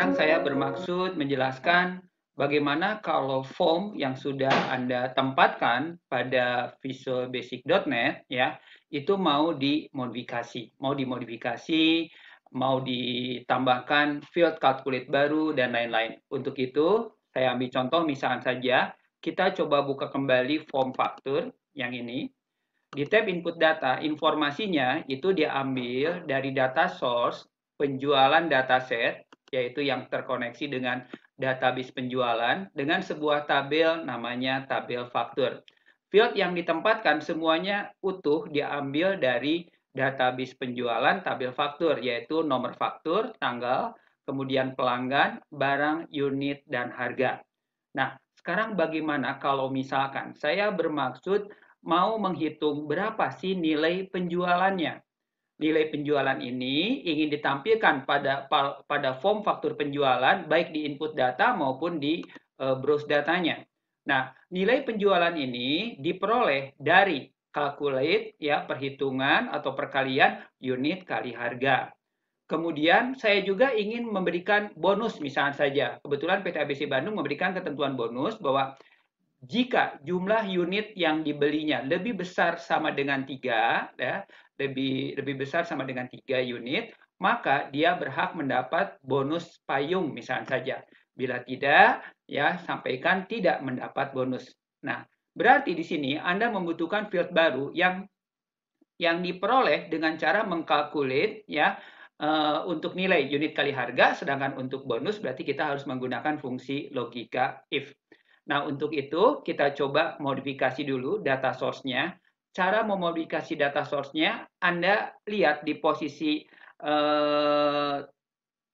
sekarang saya bermaksud menjelaskan bagaimana kalau form yang sudah Anda tempatkan pada visualbasic.net ya, itu mau dimodifikasi, mau ditambahkan field calculate baru dan lain-lain. Untuk itu, saya ambil contoh misalkan saja kita coba buka kembali form faktur yang ini. Di tab input data, informasinya itu diambil dari data source penjualan dataset, yaitu yang terkoneksi dengan database penjualan, dengan sebuah tabel namanya tabel faktur. Field yang ditempatkan semuanya utuh diambil dari database penjualan tabel faktur, yaitu nomor faktur, tanggal, kemudian pelanggan, barang, unit, dan harga. Nah, sekarang bagaimana kalau misalkan saya bermaksud mau menghitung berapa sih nilai penjualannya. Nilai penjualan ini ingin ditampilkan pada form faktur penjualan baik di input data maupun di browse datanya. Nah, nilai penjualan ini diperoleh dari calculate ya, perhitungan atau perkalian unit kali harga. Kemudian saya juga ingin memberikan bonus misalnya saja. Kebetulan PT ABC Bandung memberikan ketentuan bonus bahwa jika jumlah unit yang dibelinya lebih besar sama dengan 3, ya, lebih besar sama dengan 3 unit, maka dia berhak mendapat bonus payung misalnya saja. Bila tidak, ya sampaikan tidak mendapat bonus. Nah, berarti di sini Anda membutuhkan field baru yang diperoleh dengan cara mengkalkulate ya untuk nilai unit kali harga, sedangkan untuk bonus berarti kita harus menggunakan fungsi logika if. Nah, untuk itu kita coba modifikasi dulu data source-nya. Cara memodifikasi data source-nya, Anda lihat di posisi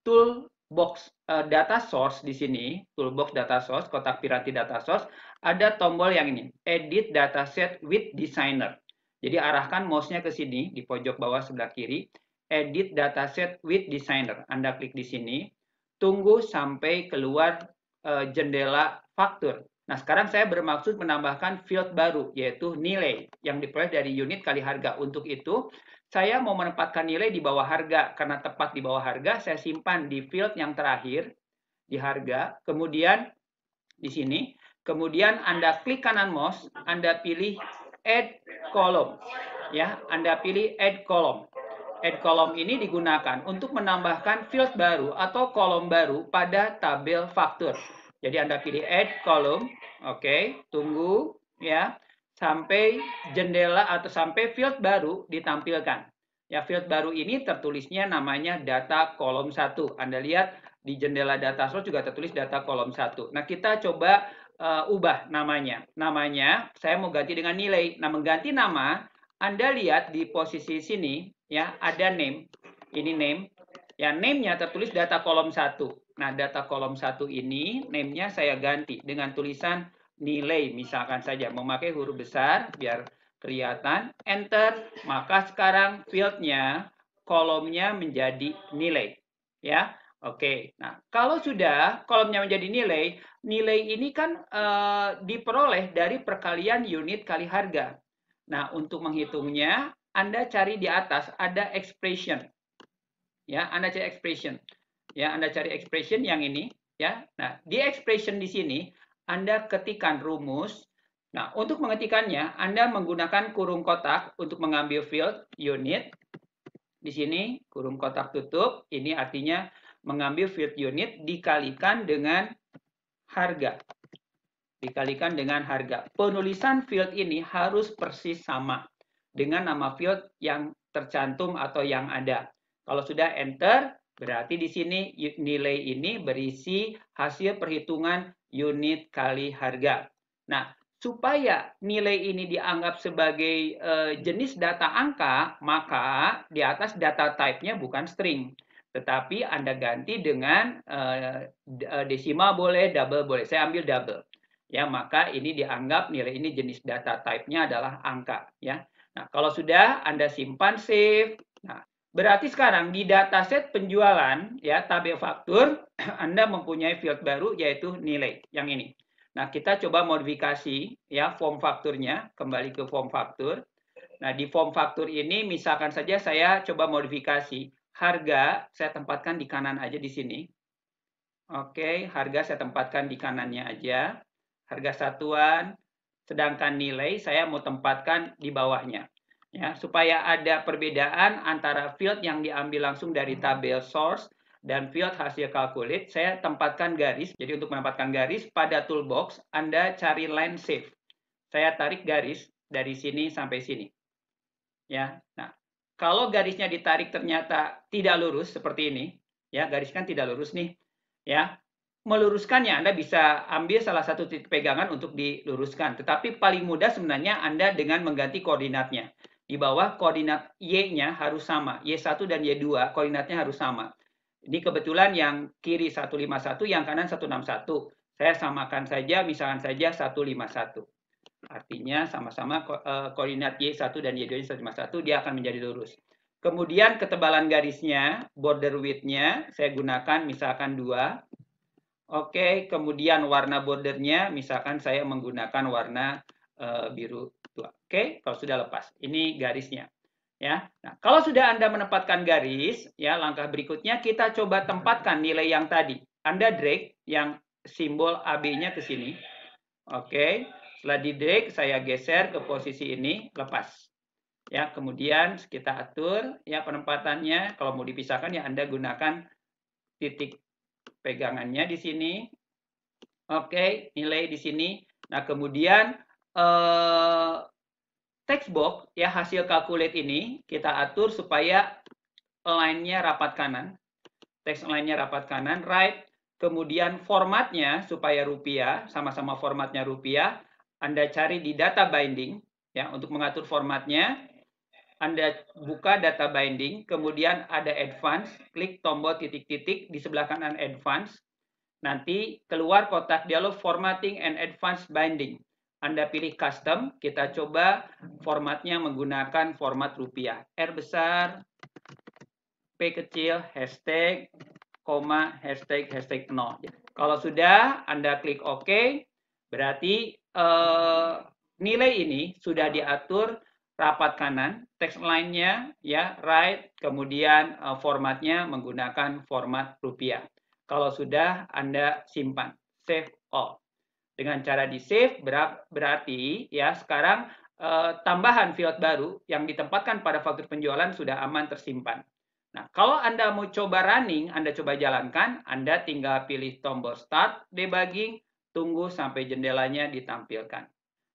toolbox data source di sini, toolbox data source, kotak piranti data source, ada tombol yang ini, edit dataset with designer. Jadi arahkan mouse-nya ke sini, di pojok bawah sebelah kiri, edit dataset with designer. Anda klik di sini, tunggu sampai keluar jendela faktur. Nah, sekarang saya bermaksud menambahkan field baru, yaitu nilai, yang diperoleh dari unit kali harga. Untuk itu, saya mau menempatkan nilai di bawah harga. Karena tepat di bawah harga, saya simpan di field yang terakhir, di harga. Kemudian, di sini. Kemudian Anda klik kanan mouse, Anda pilih Add Column. Ya, Anda pilih Add Column. Add column ini digunakan untuk menambahkan field baru atau kolom baru pada tabel faktur. Jadi Anda pilih add column, oke, tunggu ya sampai jendela atau sampai field baru ditampilkan. Ya, field baru ini tertulisnya namanya data kolom 1. Anda lihat di jendela data source juga tertulis data kolom 1. Nah, kita coba ubah namanya. Namanya saya mau ganti dengan nilai. Nah, mengganti nama Anda lihat di posisi sini ya, ada name. Ini name. Ya, name-nya tertulis data kolom 1. Nah, data kolom 1 ini name-nya saya ganti dengan tulisan nilai misalkan saja, memakai huruf besar biar kelihatan, enter, maka sekarang field-nya kolomnya menjadi nilai. Ya. Oke. Nah, kalau sudah kolomnya menjadi nilai, nilai ini kan diperoleh dari perkalian unit kali harga. Nah, untuk menghitungnya, Anda cari di atas ada expression. Ya, Anda cari expression. Ya, Anda cari expression yang ini, ya. Nah, di expression di sini Anda ketikkan rumus. Nah, untuk mengetikkannya, Anda menggunakan kurung kotak untuk mengambil field unit. Di sini kurung kotak tutup, ini artinya mengambil field unit dikalikan dengan harga. Dikalikan dengan harga. Penulisan field ini harus persis sama dengan nama field yang tercantum atau yang ada. Kalau sudah enter, berarti di sini nilai ini berisi hasil perhitungan unit kali harga. Nah, supaya nilai ini dianggap sebagai jenis data angka, maka di atas data type-nya bukan string. Tetapi Anda ganti dengan desimal boleh, double boleh. Saya ambil double. Ya, maka ini dianggap nilai ini jenis data type-nya adalah angka. Ya. Nah, kalau sudah Anda simpan save. Nah, berarti sekarang di dataset penjualan, ya tabel faktur, Anda mempunyai field baru yaitu nilai yang ini. Nah, kita coba modifikasi ya form fakturnya, kembali ke form faktur. Nah, di form faktur ini misalkan saja saya coba modifikasi harga, saya tempatkan di kanan aja di sini. Oke, harga saya tempatkan di kanannya aja. Harga satuan, sedangkan nilai saya mau tempatkan di bawahnya. Ya, supaya ada perbedaan antara field yang diambil langsung dari tabel source dan field hasil calculate, saya tempatkan garis. Jadi untuk menempatkan garis pada toolbox, Anda cari line save. Saya tarik garis dari sini sampai sini. Ya. Nah, kalau garisnya ditarik ternyata tidak lurus seperti ini, ya, garis kan tidak lurus nih. Ya, meluruskannya Anda bisa ambil salah satu titik pegangan untuk diluruskan. Tetapi paling mudah sebenarnya Anda dengan mengganti koordinatnya. Di bawah koordinat Y-nya harus sama. Y1 dan Y2 koordinatnya harus sama. Ini kebetulan yang kiri 151, yang kanan 161. Saya samakan saja, misalkan saja 151. Artinya sama-sama koordinat Y1 dan Y2 151, dia akan menjadi lurus. Kemudian ketebalan garisnya, border width-nya, saya gunakan misalkan 2. Oke, kemudian warna bordernya, misalkan saya menggunakan warna biru tua. Oke, kalau sudah lepas, ini garisnya. Ya, nah, kalau sudah Anda menempatkan garis, ya langkah berikutnya kita coba tempatkan nilai yang tadi. Anda drag yang simbol AB-nya ke sini. Oke, setelah di drag saya geser ke posisi ini, lepas. Ya, kemudian kita atur ya penempatannya. Kalau mau dipisahkan ya Anda gunakan titik pegangannya di sini. Oke, nilai di sini. Nah, kemudian text box ya hasil calculate ini kita atur supaya align-nya rapat kanan. Text align-nya rapat kanan, right. Kemudian formatnya supaya rupiah, sama-sama formatnya rupiah. Anda cari di data binding ya untuk mengatur formatnya. Anda buka data binding, kemudian ada advance, klik tombol titik-titik di sebelah kanan advance. Nanti keluar kotak dialog formatting and advanced binding. Anda pilih custom, kita coba formatnya menggunakan format rupiah. R besar, P kecil, hashtag, koma, hashtag 0. Kalau sudah, Anda klik OK, berarti nilai ini sudah diatur rapat kanan, text line-nya ya right, kemudian formatnya menggunakan format rupiah. Kalau sudah, Anda simpan, save all. Dengan cara di save berarti ya sekarang tambahan field baru yang ditempatkan pada faktur penjualan sudah aman tersimpan. Nah, kalau Anda mau coba running, Anda coba jalankan, Anda tinggal pilih tombol start debugging, tunggu sampai jendelanya ditampilkan.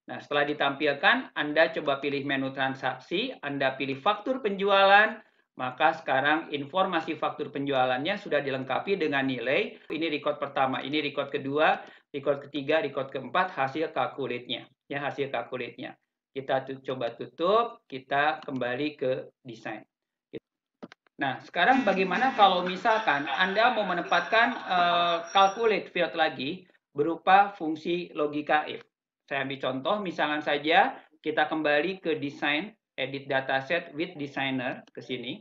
Nah, setelah ditampilkan, Anda coba pilih menu transaksi, Anda pilih faktur penjualan, maka sekarang informasi faktur penjualannya sudah dilengkapi dengan nilai. Ini record pertama, ini record kedua, record ketiga, record keempat, hasil calculate-nya. Ya, hasil calculate-nya. Kita coba tutup, kita kembali ke desain. Nah, sekarang bagaimana kalau misalkan Anda mau menempatkan calculate field lagi berupa fungsi logika if. Saya ambil contoh, misalkan saja kita kembali ke desain, edit dataset with designer ke sini.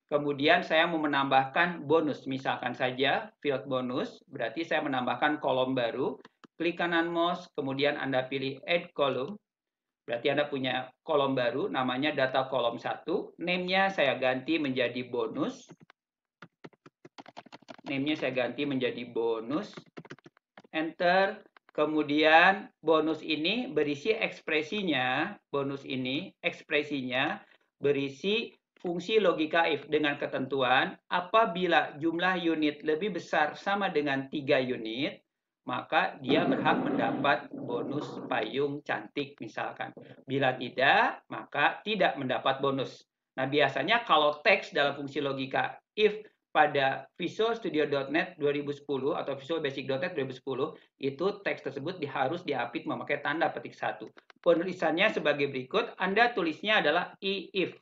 Kemudian saya mau menambahkan bonus, misalkan saja field bonus, berarti saya menambahkan kolom baru. Klik kanan mouse, kemudian Anda pilih add column. Berarti Anda punya kolom baru, namanya data kolom 1. Name-nya saya ganti menjadi bonus. Name-nya saya ganti menjadi bonus. Enter. Kemudian bonus ini berisi ekspresinya, bonus ini ekspresinya berisi fungsi logika if dengan ketentuan apabila jumlah unit lebih besar sama dengan 3 unit, maka dia berhak mendapat bonus payung cantik misalkan. Bila tidak, maka tidak mendapat bonus. Nah, biasanya kalau teks dalam fungsi logika if pada Visual Studio.NET 2010 atau Visual Basic.NET 2010, itu teks tersebut harus diapit memakai tanda petik 1. Penulisannya sebagai berikut, Anda tulisnya adalah if.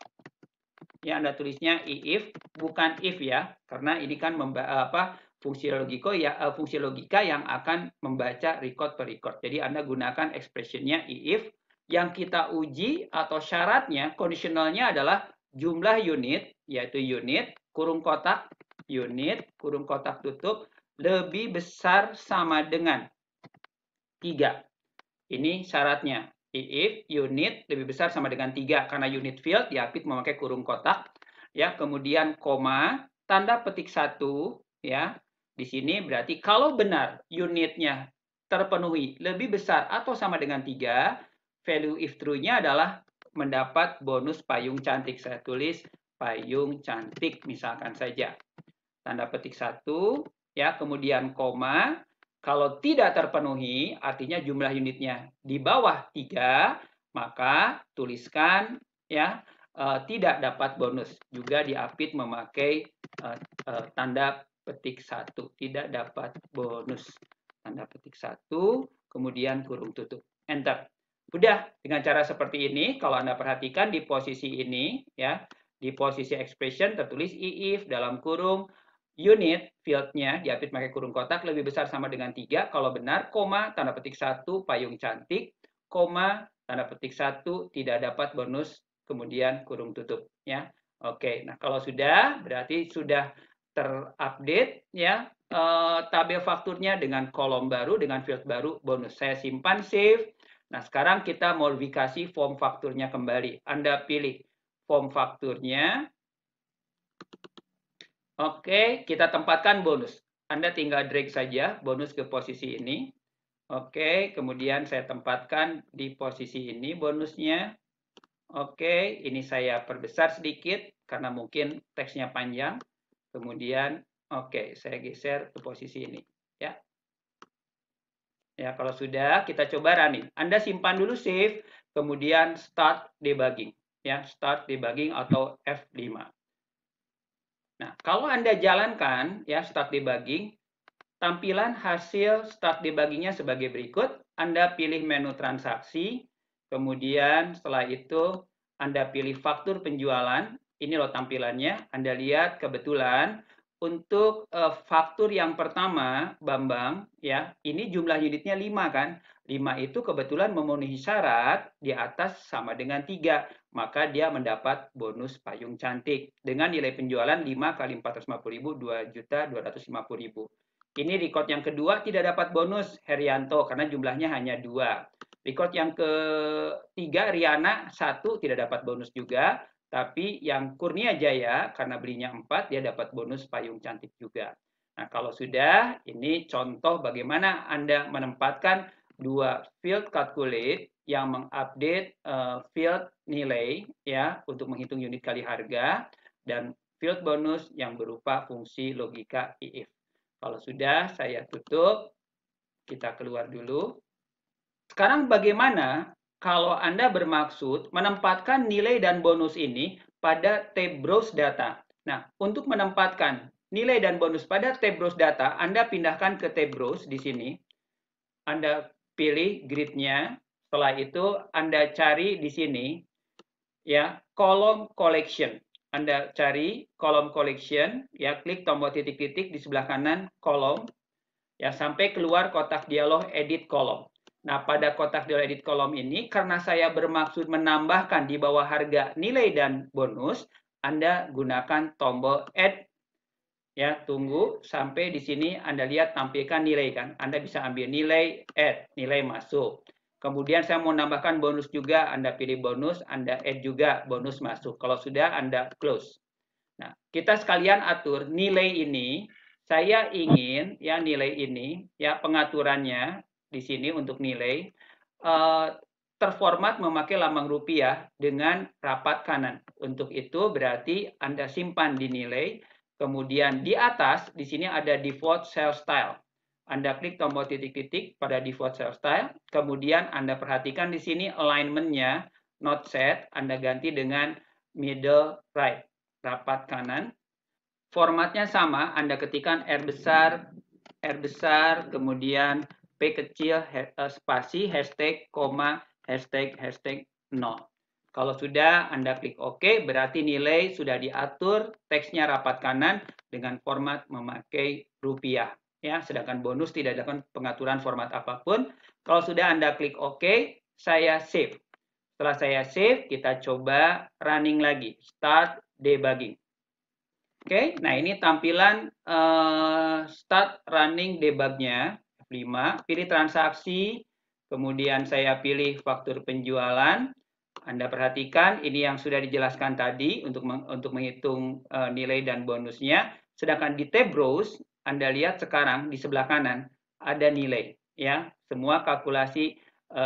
Ya, Anda tulisnya if, bukan if ya, karena ini kan fungsi logika yang akan membaca record per record. Jadi Anda gunakan expressionnya if. Yang kita uji atau syaratnya, conditionalnya adalah jumlah unit, yaitu unit, kurung kotak, unit, kurung kotak tutup, lebih besar sama dengan 3. Ini syaratnya. If unit lebih besar sama dengan 3, karena unit field diapit memakai kurung kotak. Ya, kemudian koma, tanda petik 1, ya. Di sini berarti kalau benar unitnya terpenuhi lebih besar atau sama dengan 3, value if true-nya adalah mendapat bonus payung cantik. Saya tulis payung cantik misalkan saja. Tanda petik 1, ya, kemudian koma. Kalau tidak terpenuhi, artinya jumlah unitnya di bawah 3, maka tuliskan ya tidak dapat bonus. Juga diapit memakai tanda petik 1, tidak dapat bonus. Tanda petik 1, kemudian kurung tutup. Enter. Udah, dengan cara seperti ini, kalau Anda perhatikan di posisi ini, ya, di posisi expression tertulis if dalam kurung unit field-nya diapit pakai kurung kotak lebih besar sama dengan 3, kalau benar, koma, tanda petik 1, payung cantik, koma, tanda petik 1, tidak dapat bonus, kemudian kurung tutup. Ya. Oke, nah kalau sudah, berarti sudah terupdate ya tabel fakturnya dengan kolom baru, dengan field baru, bonus. Saya simpan, save. Nah, sekarang kita modifikasi form fakturnya kembali. Anda pilih form fakturnya. Oke, kita tempatkan bonus. Anda tinggal drag saja bonus ke posisi ini. Oke, kemudian saya tempatkan di posisi ini bonusnya. Oke, ini saya perbesar sedikit karena mungkin teksnya panjang. Kemudian, oke, saya geser ke posisi ini. Ya, ya, kalau sudah, kita coba running. Anda simpan dulu, save, kemudian start debugging. Ya, start debugging atau F5. Nah, kalau Anda jalankan ya start debugging, tampilan hasil start debuggingnya sebagai berikut. Anda pilih menu transaksi, kemudian setelah itu Anda pilih faktur penjualan. Ini loh tampilannya. Anda lihat kebetulan untuk faktur yang pertama, Bambang, ya, ini jumlah unitnya 5 kan? 5 itu kebetulan memenuhi syarat di atas sama dengan 3. Maka dia mendapat bonus payung cantik dengan nilai penjualan 5 kali 450.000, 2.250.000. Ini record yang kedua tidak dapat bonus Herianto karena jumlahnya hanya 2. Record yang ketiga Riana 1 tidak dapat bonus juga, tapi yang Kurnia Jaya karena belinya 4 dia dapat bonus payung cantik juga. Nah, kalau sudah, ini contoh bagaimana Anda menempatkan dua field calculate yang mengupdate field nilai ya untuk menghitung unit kali harga dan field bonus yang berupa fungsi logika if. Kalau sudah, saya tutup. Kita keluar dulu. Sekarang bagaimana kalau Anda bermaksud menempatkan nilai dan bonus ini pada tab browse data? Nah, untuk menempatkan nilai dan bonus pada tab browse data, Anda pindahkan ke tab browse di sini. Anda pilih grid-nya. Setelah itu Anda cari di sini ya kolom collection. Anda cari kolom collection, ya klik tombol titik-titik di sebelah kanan kolom, ya sampai keluar kotak dialog edit kolom. Nah, pada kotak dialog edit kolom ini, karena saya bermaksud menambahkan di bawah harga nilai dan bonus, Anda gunakan tombol add. Ya, tunggu sampai di sini Anda lihat tampilkan nilai kan. Anda bisa ambil nilai, add, nilai masuk. Kemudian saya mau nambahkan bonus juga, Anda pilih bonus, Anda add juga bonus masuk. Kalau sudah, Anda close. Nah, kita sekalian atur nilai ini, saya ingin ya nilai ini, ya pengaturannya di sini untuk nilai, terformat memakai lambang rupiah dengan rapat kanan. Untuk itu berarti Anda simpan di nilai, kemudian di atas, di sini ada default cell style. Anda klik tombol titik-titik pada default cell style, kemudian Anda perhatikan di sini alignment-nya, not set, Anda ganti dengan middle right, rapat kanan. Formatnya sama, Anda ketikkan R besar, kemudian P kecil, spasi, hashtag, koma, hashtag 0. Kalau sudah, Anda klik OK, berarti nilai sudah diatur, teksnya rapat kanan dengan format memakai rupiah. Ya, sedangkan bonus tidak ada pengaturan format apapun. Kalau sudah Anda klik OK, saya save. Setelah saya save, kita coba running lagi. Start debugging. Oke, nah ini tampilan start running debugnya. F5, pilih transaksi, kemudian saya pilih faktur penjualan. Anda perhatikan ini yang sudah dijelaskan tadi untuk menghitung nilai dan bonusnya. Sedangkan di tab browse, Anda lihat sekarang di sebelah kanan ada nilai, ya. Semua kalkulasi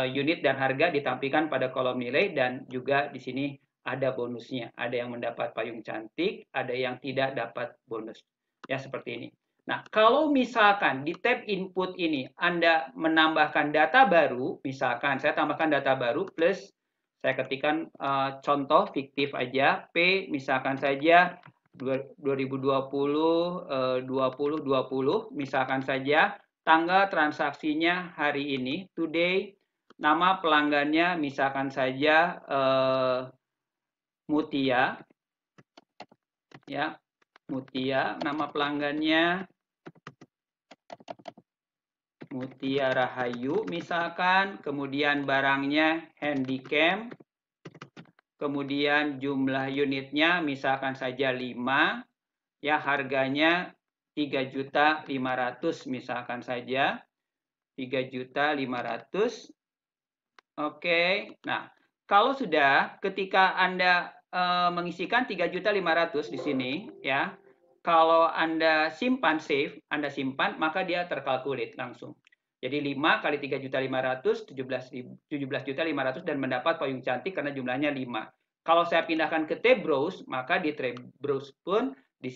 unit dan harga ditampilkan pada kolom nilai, dan juga di sini ada bonusnya. Ada yang mendapat payung cantik, ada yang tidak dapat bonus. Ya, seperti ini. Nah, kalau misalkan di tab input ini Anda menambahkan data baru, misalkan saya tambahkan data baru plus saya ketikkan contoh fiktif aja, P misalkan saja 2020 2020, misalkan saja tanggal transaksinya hari ini, today, nama pelanggannya misalkan saja Mutia, ya, Mutia, nama pelanggannya Mutia Rahayu misalkan, kemudian barangnya handycam, kemudian jumlah unitnya misalkan saja 5, ya, harganya 3.500.000 misalkan saja, 3.500.000. Oke. Nah, kalau sudah ketika Anda mengisikan 3.500.000 di sini, ya, kalau Anda simpan save, Anda simpan, maka dia terkalkulit langsung. Jadi 5 kali 3.500.000, 17.500.000 dan mendapat payung cantik karena jumlahnya 5. Kalau saya pindahkan ke tab browse, maka di tab browse pun di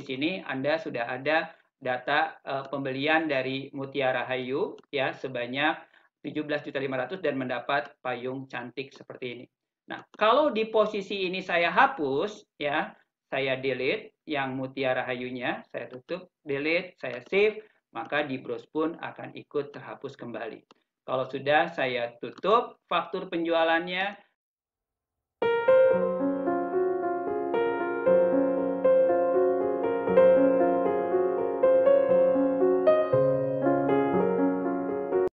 sini Anda sudah ada data pembelian dari Mutia Rahayu, ya, sebanyak 17.500.000 dan mendapat payung cantik seperti ini. Nah, kalau di posisi ini saya hapus, ya, saya delete yang Mutia Rahayunya, saya tutup, delete, saya save, maka di browse pun akan ikut terhapus kembali. Kalau sudah saya tutup faktur penjualannya,